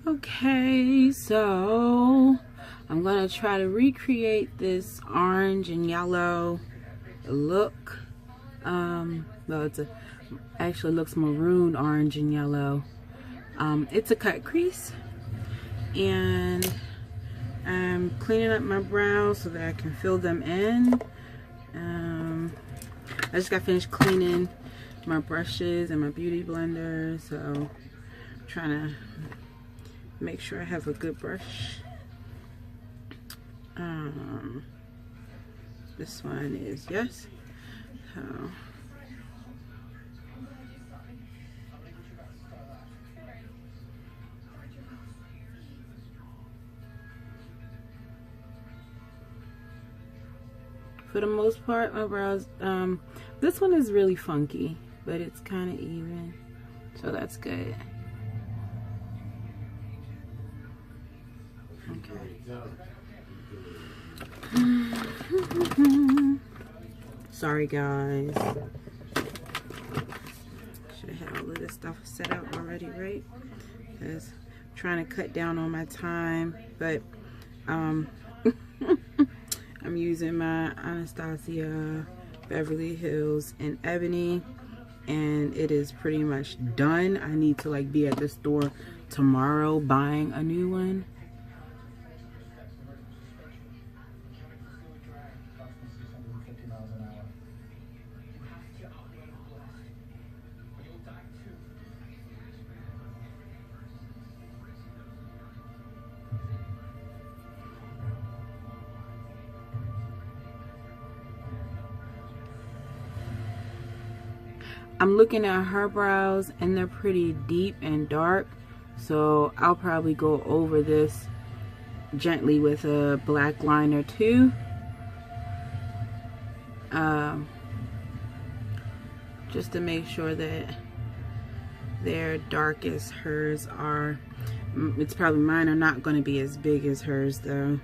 Okay, so I'm gonna try to recreate this orange and yellow look. Well, actually looks maroon, orange, and yellow. It's a cut crease, and I'm cleaning up my brows so that I can fill them in. I just got finished cleaning my brushes and my beauty blender, so I'm trying to make sure I have a good brush. This one is yes. So for the most part, my brows, this one is really funky, but it's kind of even, so that's good. Okay. Sorry guys. Should have had all of this stuff set out already, right? Because I'm trying to cut down on my time, but I'm using my Anastasia Beverly Hills in Ebony, and it is pretty much done. I need to like be at the store tomorrow buying a new one. I'm looking at her brows and they're pretty deep and dark, so I'll probably go over this gently with a black liner too. Just to make sure that they're dark as hers are. It's probably, mine are not going to be as big as hers though.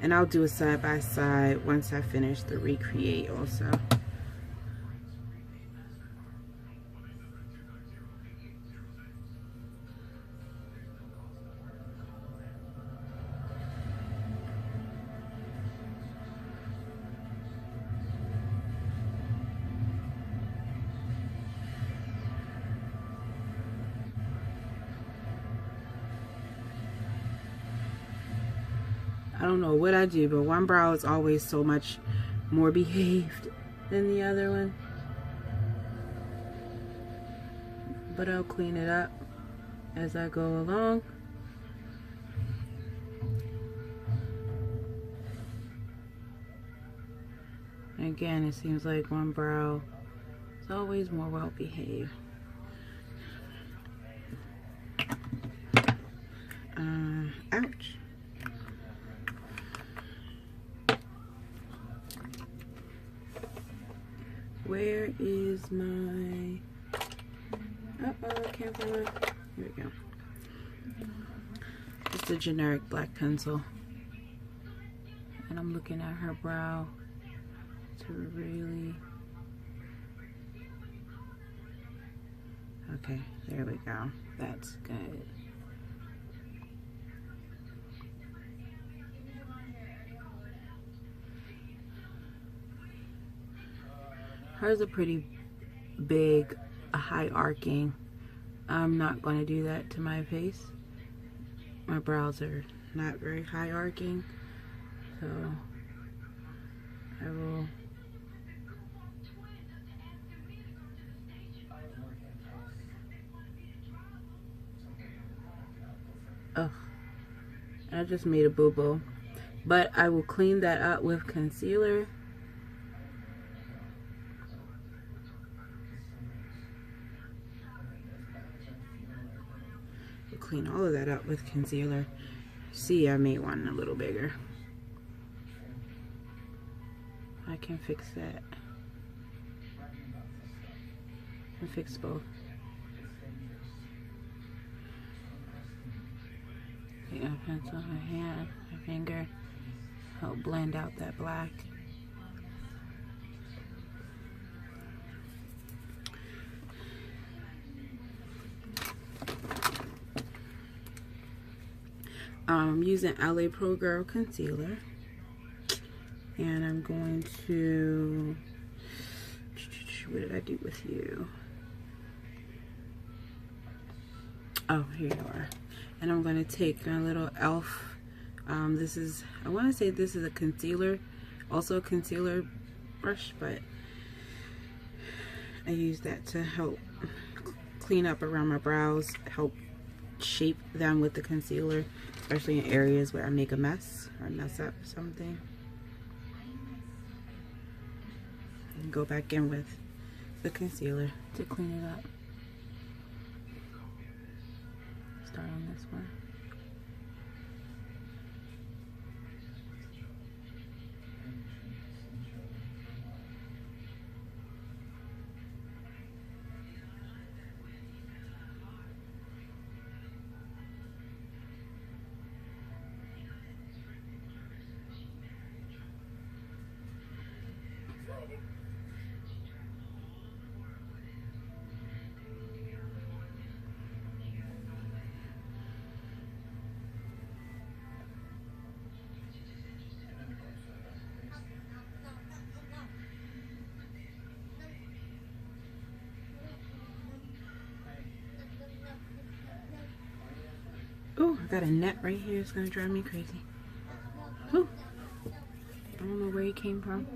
And I'll do a side by side once I finish the recreate also. I don't know what I do, but one brow is always so much more behaved than the other one. But I'll clean it up as I go along. Again, it seems like one brow is always more well behaved. Ouch. Where is my... Uh-oh, I can't find it. Here we go. Just a generic black pencil. And I'm looking at her brow to really... Okay, there we go. That's good. Hers are pretty big, high arcing. I'm not going to do that to my face. My brows are not very high arcing, so I will. Ugh, I just made a boo-boo, but I will clean that up with concealer. Clean all of that up with concealer. See, I made one a little bigger. I can fix that. I can fix both. Take my pencil, my hand, my finger, help blend out that black. I'm using LA Pro Girl concealer, and I'm going to, what did I do with you? Oh, here you are. And I'm going to take a little e.l.f. This is, I want to say this is a concealer, also a concealer brush, but I use that to help clean up around my brows, help shape them with the concealer, especially in areas where I make a mess or mess up something. And go back in with the concealer to clean it up. Start on this one. Oh, I got a net right here. It's gonna drive me crazy. Whew. I don't know where it came from.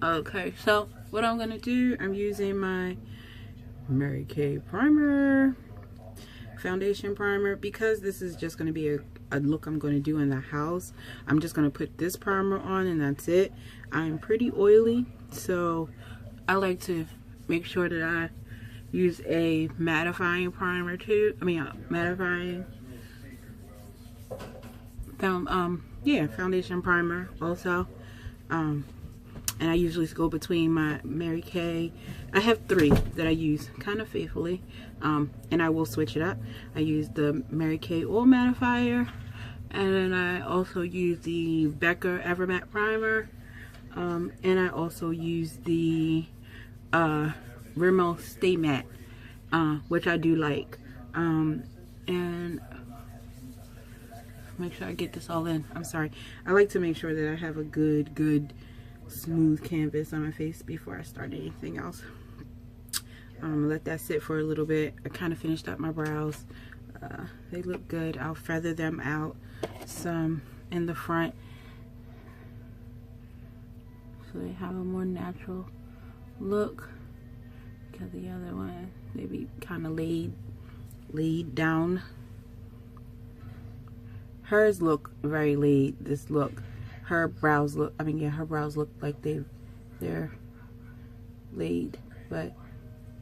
Okay, so what I'm gonna do, I'm using my Mary Kay primer, foundation primer, because this is just going to be a look I'm going to do in the house. I'm just going to put this primer on and that's it. I'm pretty oily, so I like to make sure that I use a mattifying primer too. I mean, mattifying foundation primer also. And I usually go between my Mary Kay. I have 3 that I use kind of faithfully, and I will switch it up. I use the Mary Kay Oil Mattifier, and then I also use the Becca Evermatte Primer, and I also use the Rimmel Stay Matte, which I do like. And make sure I get this all in. I'm sorry. I like to make sure that I have a good smooth canvas on my face before I start anything else. Let that sit for a little bit. I kind of finished up my brows. They look good. I'll feather them out some in the front so they have a more natural look, because the other one, they be kind of laid down. Hers look very laid. This look, her brows look, her brows look like they're laid, but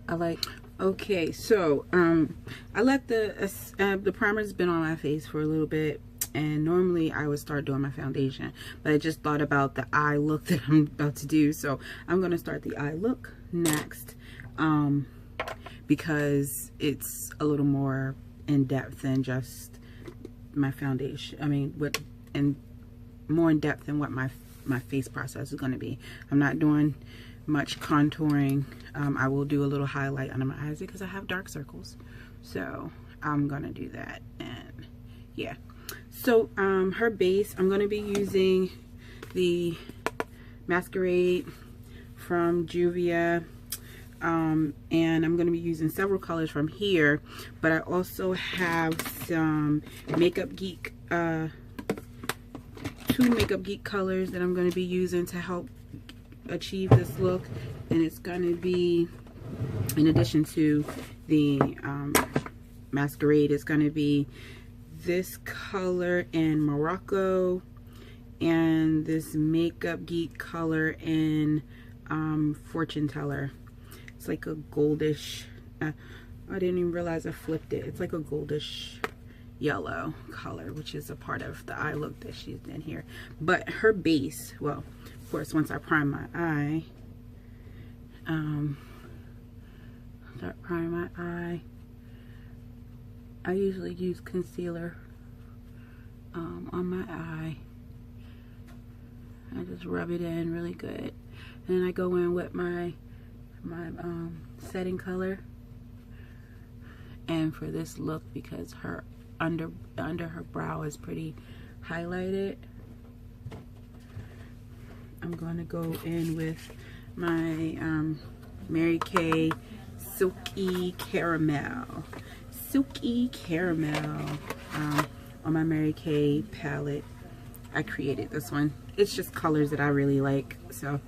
I like. Okay, so I let the primer's been on my face for a little bit, and normally I would start doing my foundation, but I just thought about the eye look that I'm about to do, so I'm gonna start the eye look next, because it's a little more in depth than just my foundation. More in depth than what my face process is going to be. I'm not doing much contouring. I will do a little highlight under my eyes because I have dark circles, so I'm gonna do that. And yeah, so her base, I'm gonna be using the Masquerade from Juvia, and I'm gonna be using several colors from here, but I also have some Makeup Geek 2 Makeup Geek colors that I'm going to be using to help achieve this look. And it's going to be, in addition to the Masquerade, it's going to be this color in Morocco and this Makeup Geek color in Fortune Teller. It's like a goldish, I didn't even realize I flipped it. It's like a goldish yellow color, which is a part of the eye look that she's in here. But her base, well, of course, once I prime my eye, my eye. I usually use concealer on my eye. I just rub it in really good. And then I go in with my setting color. And for this look, because her under her brow is pretty highlighted, I'm going to go in with my Mary Kay Silky Caramel. Silky Caramel on my Mary Kay palette. I created this one. It's just colors that I really like, so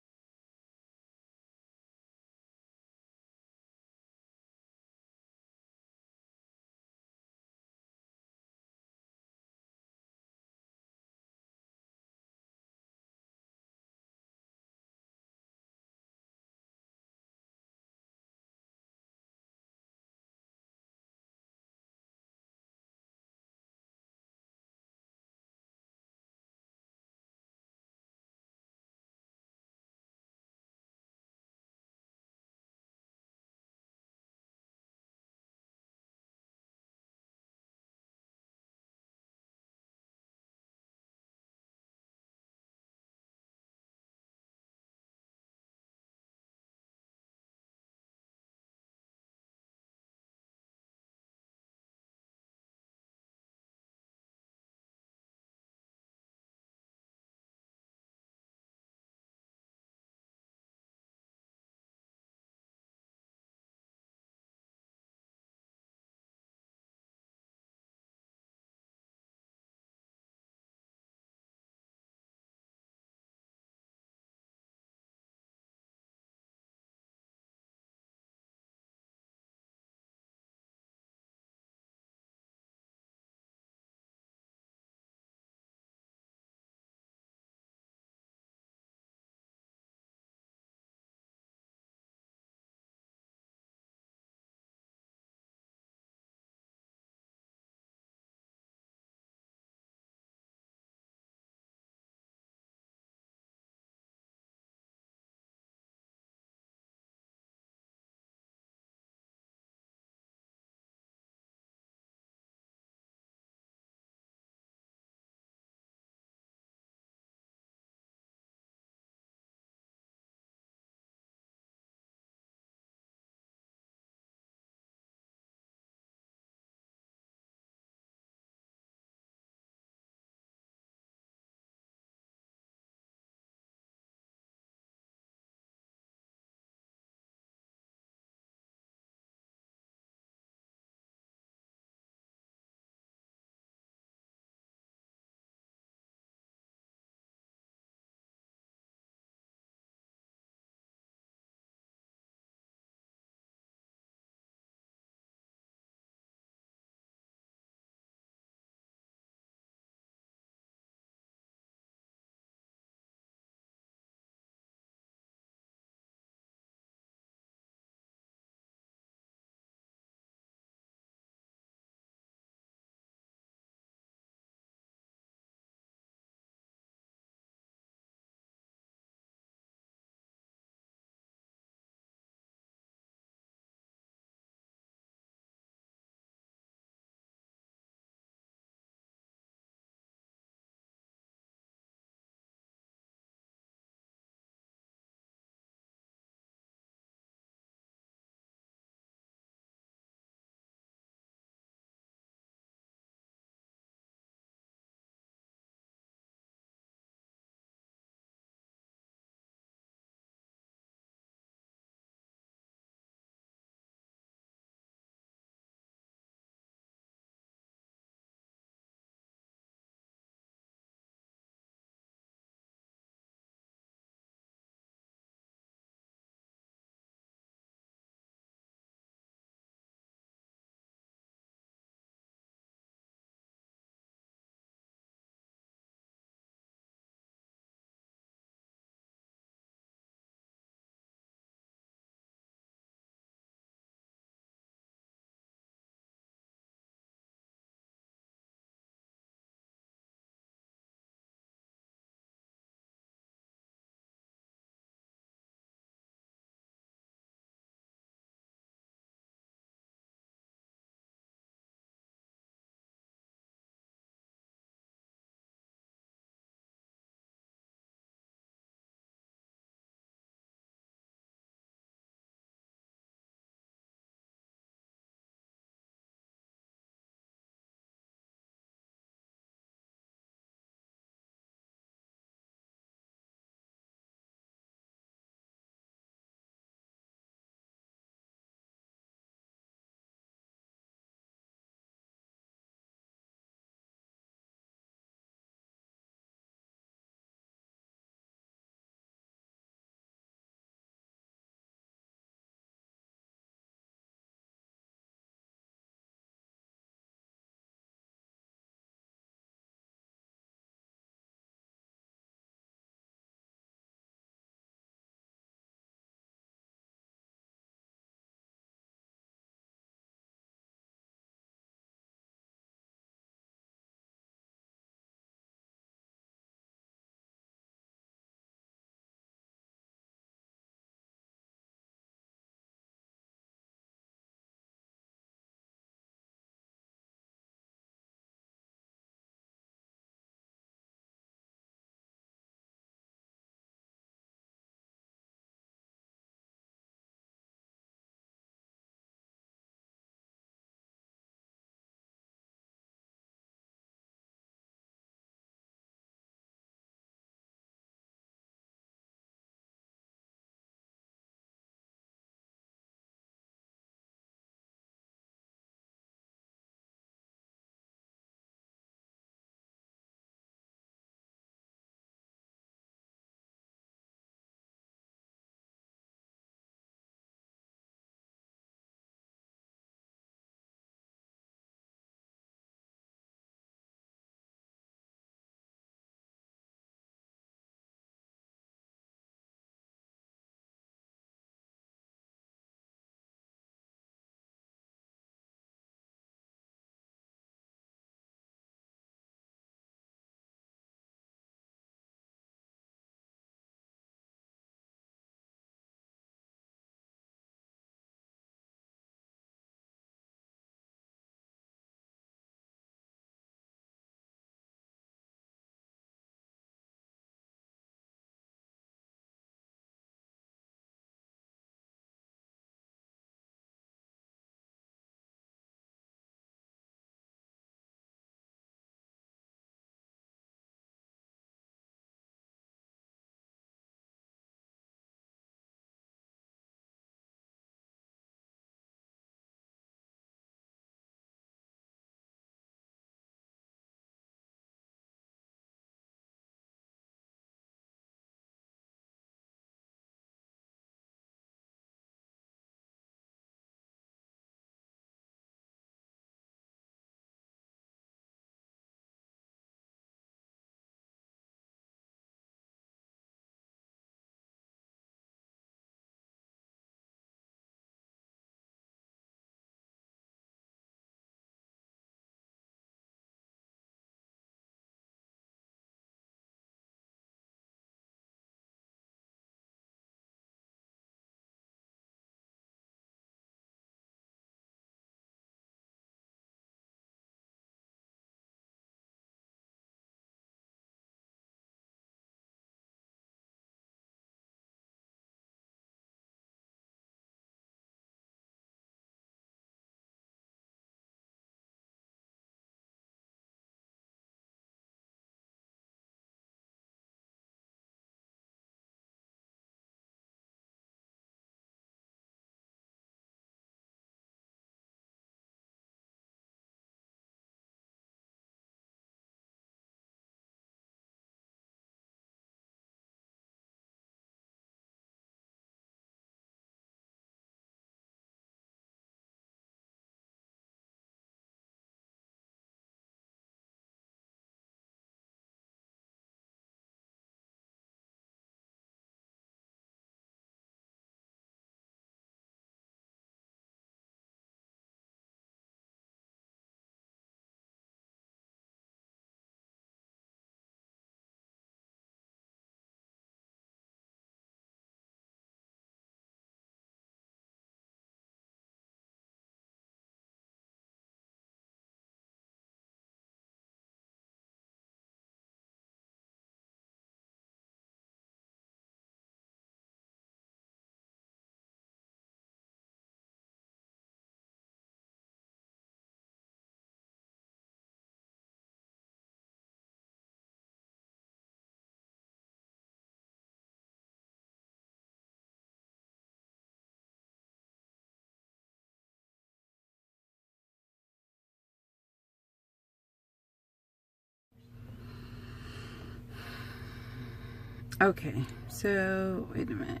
Okay, so wait a minute.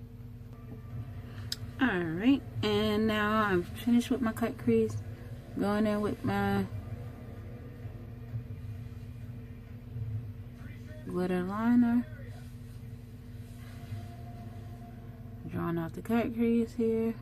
Alright, and now I'm finished with my cut crease. Going in with my glitter liner. Drawing out the cut crease here.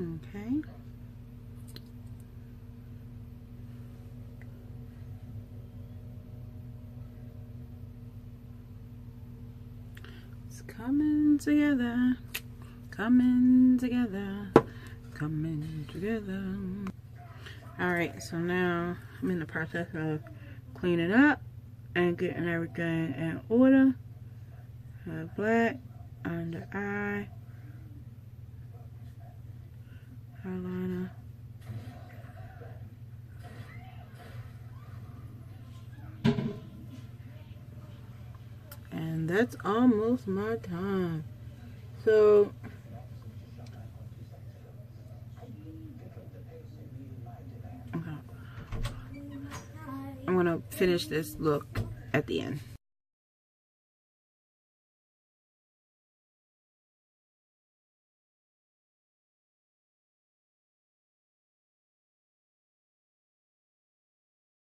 Okay. It's coming together, coming together, coming together. Alright, so now I'm in the process of cleaning up and getting everything in order. Black under eye, eyeliner. And that's almost my time. So I'm gonna finish this look at the end.